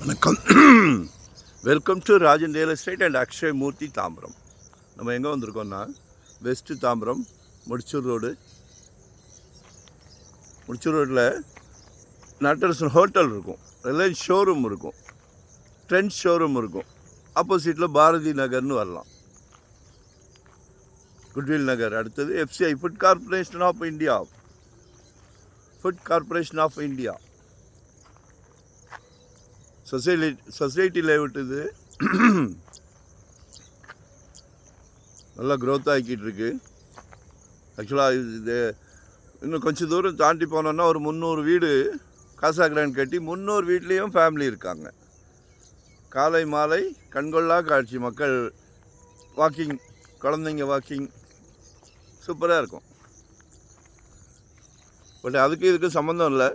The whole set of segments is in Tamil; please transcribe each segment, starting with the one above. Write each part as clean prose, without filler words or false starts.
வணக்கம். Welcome to Rajan real estate and Akshay Murthy Tambaram. நம்ம எங்கே வந்திருக்கோம்னா வெஸ்ட்டு தாம்பரம் முடிச்சூர் ரோடில் நட்டரசன் ஹோட்டல் இருக்கும், ரிலையன்ஸ் ஷோரூம் இருக்கும், ட்ரெண்ட் ஷோரூம் இருக்கும். ஆப்போசிட்டில் பாரதி நகர்னு வரலாம், குட்வில் நகர். அடுத்தது FCI food corporation of India society layout. இது நல்லா க்ரோத் ஆகிக்கிட்டு இருக்கு. ஆக்சுவலாக இது இன்னும் கொஞ்சம் தூரம் தாண்டி போனோன்னா ஒரு 300 வீடு காசா கிராண்ட் கட்டி 300 வீட்லேயும் ஃபேமிலி இருக்காங்க. காலை மாலை கண்கொள்ளா காட்சி. மக்கள் வாக்கிங், குழந்தைங்க வாக்கிங் சூப்பராக இருக்கும். பட் அதுக்கு இதுக்கு சம்மந்தம் இல்லை.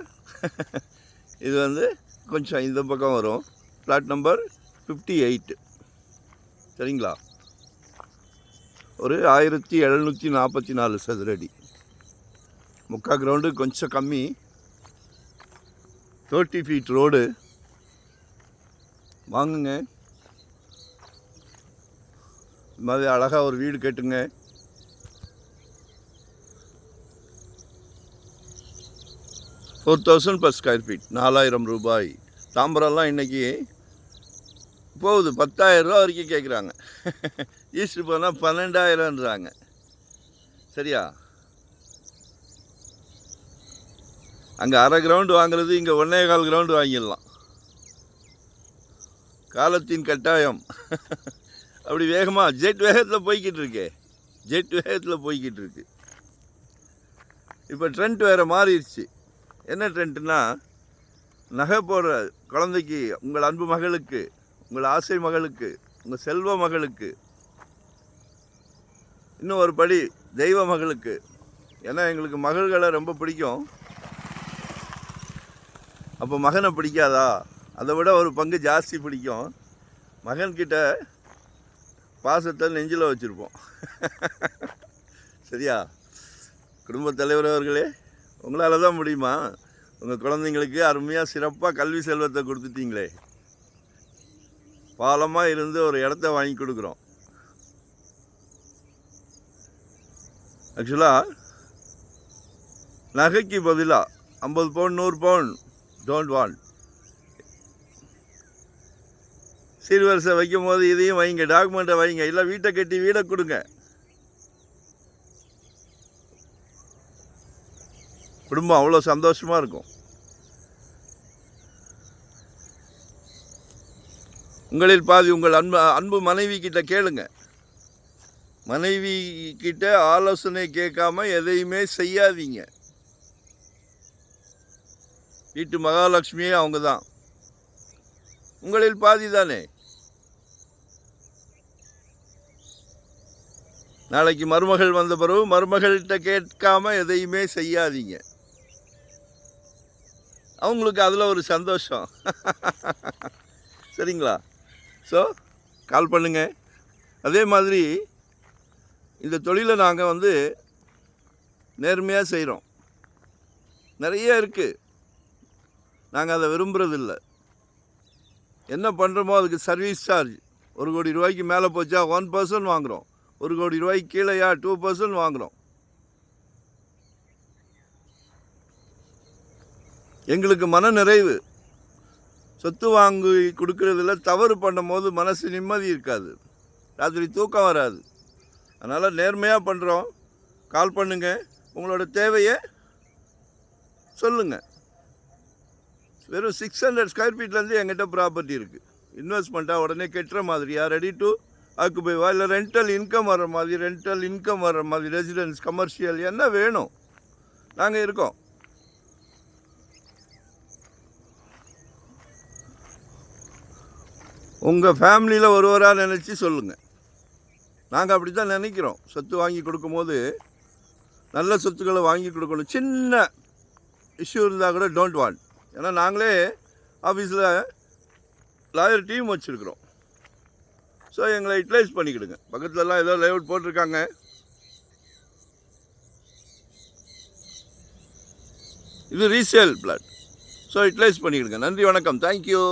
இது வந்து கொஞ்சம் இந்த பக்கம் வரும். Flat number 58. சரிங்களா? ஒரு 1744 சதுரடி. முக்கா கிரவுண்டு, கொஞ்சம் கம்மி. 30 ஃபீட் ரோடு. வாங்குங்க, இது மாதிரி அழகாக ஒரு வீடு கேட்டுங்க. $4,000 per square feet, 4000 ரூபாய். தாம்பரம்லாம் இன்றைக்கி போகுது, 10,000 ரூபா வரைக்கும் கேட்குறாங்க. ஈஸ்ட் போனால் 12,000ன்றாங்க. சரியா? அங்கே அரை கிரவுண்டு வாங்குறது, இங்கே 1.25 கிரவுண்டு வாங்கிடலாம். காலத்தின் கட்டாயம். அப்படி வேகமாக ஜெட் வேகத்தில் போய்கிட்டு இருக்கு. இப்போ ட்ரெண்ட் வேறு மாறிடுச்சு. என்ன ட்ரெண்ட்னா, நகை போடுற குழந்தைக்கு, உங்கள் அன்பு மகளுக்கு, உங்கள் ஆசை மகளுக்கு, உங்கள் செல்வ மகளுக்கு, இன்னும் ஒரு படி தெய்வ மகளுக்கு. ஏன்னா எங்களுக்கு மகள்களை ரொம்ப பிடிக்கும். அப்போ மகனை பிடிக்காதா? அதை விட ஒரு பங்கு ஜாஸ்தி பிடிக்கும். மகன்கிட்ட பாசத்தை நெஞ்சில் வச்சுருப்போம். சரியா? குடும்பத் தலைவர் அவர்களே, உங்களால் தான் முடியுமா? உங்கள் குழந்தைங்களுக்கு அருமையாக சிறப்பாக கல்வி செல்வத்தை கொடுத்துட்டீங்களே. பாலமாக இருந்து ஒரு இடத்த வாங்கி கொடுக்குறோம். ஆக்சுவலாக நகைக்கு பதிலாக 50 பவுன் 100 பவுன் டோன்ட் வாண்ட். சீர்வரிசை வைக்கும் போது இதையும் வைங்க, டாக்குமெண்ட்டை வைங்க. இல்லை வீட்டை கட்டி வீடை கொடுங்க. குடும்பம் அவ்வளோ சந்தோஷமாக இருக்கும். உங்களில் பாதி உங்கள் அன்பு மனைவி கிட்ட கேளுங்க. மனைவி கிட்ட ஆலோசனை கேட்காம எதையுமே செய்யாதீங்க. வீட்டு மகாலட்சுமியே அவங்க தான். உங்களில் பாதி தானே. நாளைக்கு மருமகள் வந்த பிறகு மருமகள்கிட்ட கேட்காம எதையுமே செய்யாதீங்க. அவங்களுக்கு அதில் ஒரு சந்தோஷம். சரிங்களா? ஸோ கால் பண்ணுங்க. அதே மாதிரி இந்த தொழிலை நாங்கள் வந்து நேர்மையாக செய்கிறோம். நிறைய இருக்குது, நாங்கள் அதை விரும்புகிறதில்ல. என்ன பண்ணுறோமோ அதுக்கு சர்வீஸ் சார்ஜ். 1 கோடி ரூபாய்க்கு மேலே போச்சா 1% வாங்குகிறோம். 1 கோடி ரூபாய்க்கு கீழேயா 2% வாங்குகிறோம். எங்களுக்கு மன நிறைவு. சொத்து வாங்கி கொடுக்கறதில்ல. தவறு பண்ணும் போது மனசு நிம்மதி இருக்காது, ராத்திரி தூக்கம் வராது. அதனால் நேர்மையாக பண்ணுறோம். கால் பண்ணுங்க, உங்களோட தேவையை சொல்லுங்கள். வெறும் 600 ஸ்கொயர் ஃபீட்லேருந்து எங்கிட்ட ப்ராப்பர்ட்டி இருக்குது. இன்வெஸ்ட்மெண்ட்டாக உடனே கெட்டுற மாதிரியா, ரெடி டு ஆக்குபைவா, இல்லை ரெண்டல் இன்கம் வர்ற மாதிரி, ரெசிடென்ஸ், கமர்ஷியல், என்ன வேணும் நாங்கள் இருக்கோம். உங்கள் ஃபேமிலியில் ஒருவராக நினச்சி சொல்லுங்கள். நாங்கள் அப்படி தான் நினைக்கிறோம். சொத்து வாங்கி கொடுக்கும்போது நல்ல சொத்துக்களை வாங்கி கொடுக்கணும். சின்ன இஷ்யூ இருந்தால் கூட டோன்ட் வாண்ட். ஏன்னா நாங்களே ஆஃபீஸில் லாயர் டீம் வச்சுருக்குறோம். ஸோ எங்களை யூட்டிலைஸ் பண்ணிக்கிடுங்க. பக்கத்துலலாம் ஏதோ லேஅவுட் போட்டிருக்காங்க. இது ரீசேல் பிளாட். ஸோ யூட்டிலைஸ் பண்ணிக்கிடுங்க. நன்றி, வணக்கம், தேங்க்யூ.